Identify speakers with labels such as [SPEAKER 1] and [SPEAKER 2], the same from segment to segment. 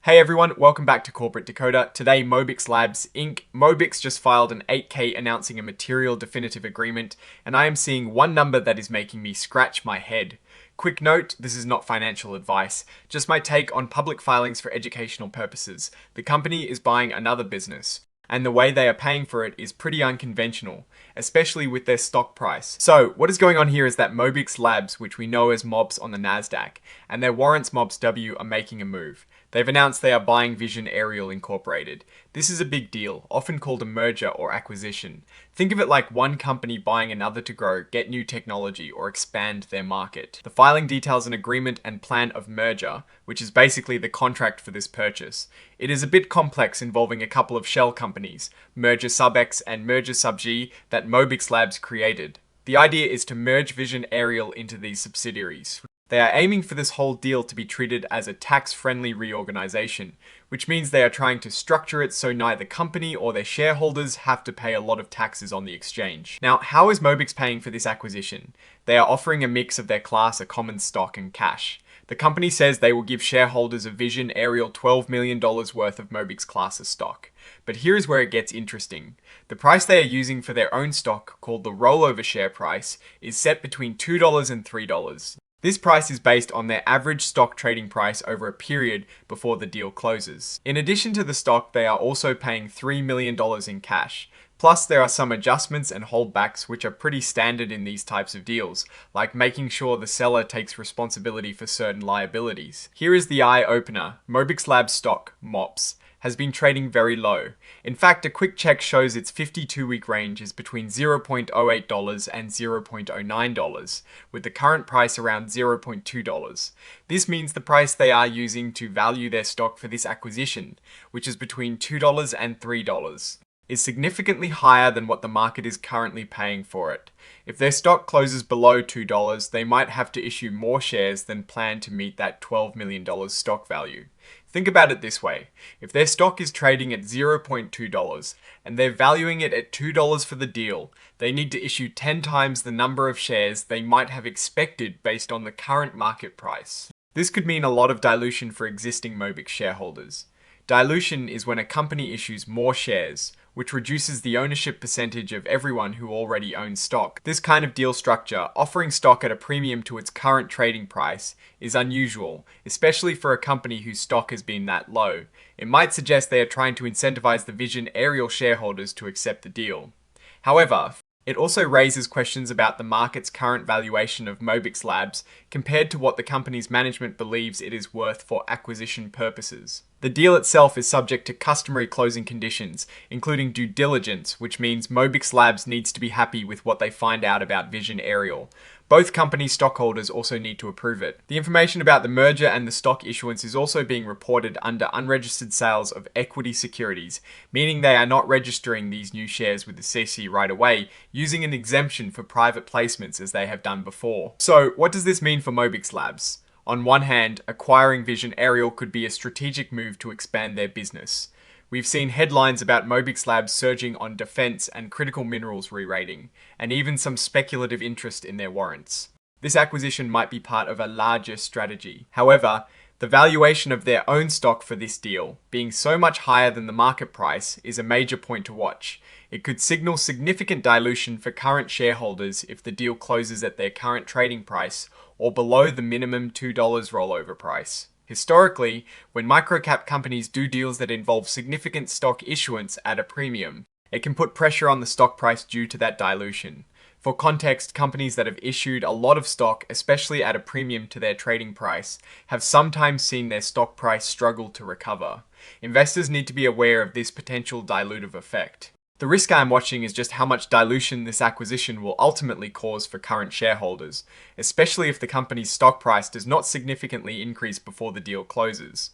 [SPEAKER 1] Hey everyone, welcome back to Corporate Decoder. Today, Mobix Labs Inc. Mobix just filed an 8K announcing a material definitive agreement, and I am seeing one number that is making me scratch my head. Quick note, this is not financial advice, just my take on public filings for educational purposes. The company is buying another business, and the way they are paying for it is pretty unconventional, especially with their stock price. So, what is going on here is that Mobix Labs, which we know as MOBS on the Nasdaq, and their warrants MOBXW are making a move. They've announced they are buying Vision Aerial Incorporated. This is a big deal, often called a merger or acquisition. Think of it like one company buying another to grow, get new technology, or expand their market. The filing details an agreement and plan of merger, which is basically the contract for this purchase. It is a bit complex, involving a couple of shell companies, Merger Sub X and Merger Sub G, that Mobix Labs created. The idea is to merge Vision Aerial into these subsidiaries. They are aiming for this whole deal to be treated as a tax-friendly reorganization, which means they are trying to structure it so neither company or their shareholders have to pay a lot of taxes on the exchange. Now, how is Mobix paying for this acquisition? They are offering a mix of their class of common stock and cash. The company says they will give shareholders of Vision Aerial $12 million worth of Mobix class of stock. But here is where it gets interesting. The price they are using for their own stock, called the rollover share price, is set between $2 and $3. This price is based on their average stock trading price over a period before the deal closes. In addition to the stock, they are also paying $3 million in cash. Plus, there are some adjustments and holdbacks which are pretty standard in these types of deals, like making sure the seller takes responsibility for certain liabilities. Here is the eye-opener. Mobix Labs stock, MOPS, has been trading very low. In fact, a quick check shows its 52-week range is between $0.08 and $0.09, with the current price around $0.2. This means the price they are using to value their stock for this acquisition, which is between $2 and $3, is significantly higher than what the market is currently paying for it. If their stock closes below $2, they might have to issue more shares than planned to meet that $12 million stock value. Think about it this way. If their stock is trading at $0.2 and they're valuing it at $2 for the deal, they need to issue 10 times the number of shares they might have expected based on the current market price. This could mean a lot of dilution for existing Mobix shareholders. Dilution is when a company issues more shares, which reduces the ownership percentage of everyone who already owns stock. This kind of deal structure, offering stock at a premium to its current trading price, is unusual, especially for a company whose stock has been that low. It might suggest they are trying to incentivize the Vision Aerial shareholders to accept the deal. However, it also raises questions about the market's current valuation of Mobix Labs compared to what the company's management believes it is worth for acquisition purposes. The deal itself is subject to customary closing conditions, including due diligence, which means Mobix Labs needs to be happy with what they find out about Vision Aerial. Both company stockholders also need to approve it. The information about the merger and the stock issuance is also being reported under unregistered sales of equity securities, meaning they are not registering these new shares with the CC right away, using an exemption for private placements as they have done before. So, what does this mean for Mobix Labs? On one hand, acquiring Vision Aerial could be a strategic move to expand their business. We've seen headlines about Mobix Labs surging on defense and critical minerals re-rating, and even some speculative interest in their warrants. This acquisition might be part of a larger strategy. However, the valuation of their own stock for this deal, being so much higher than the market price, is a major point to watch. It could signal significant dilution for current shareholders if the deal closes at their current trading price or below the minimum $2 rollover price. Historically, when microcap companies do deals that involve significant stock issuance at a premium, it can put pressure on the stock price due to that dilution. For context, companies that have issued a lot of stock, especially at a premium to their trading price, have sometimes seen their stock price struggle to recover. Investors need to be aware of this potential dilutive effect. The risk I'm watching is just how much dilution this acquisition will ultimately cause for current shareholders, especially if the company's stock price does not significantly increase before the deal closes.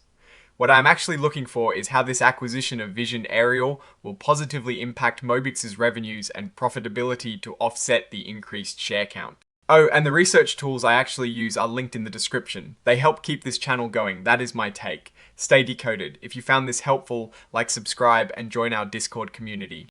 [SPEAKER 1] What I'm actually looking for is how this acquisition of Vision Aerial will positively impact Mobix's revenues and profitability to offset the increased share count. Oh, and the research tools I actually use are linked in the description. They help keep this channel going. That is my take. Stay decoded. If you found this helpful, like, subscribe, and join our Discord community.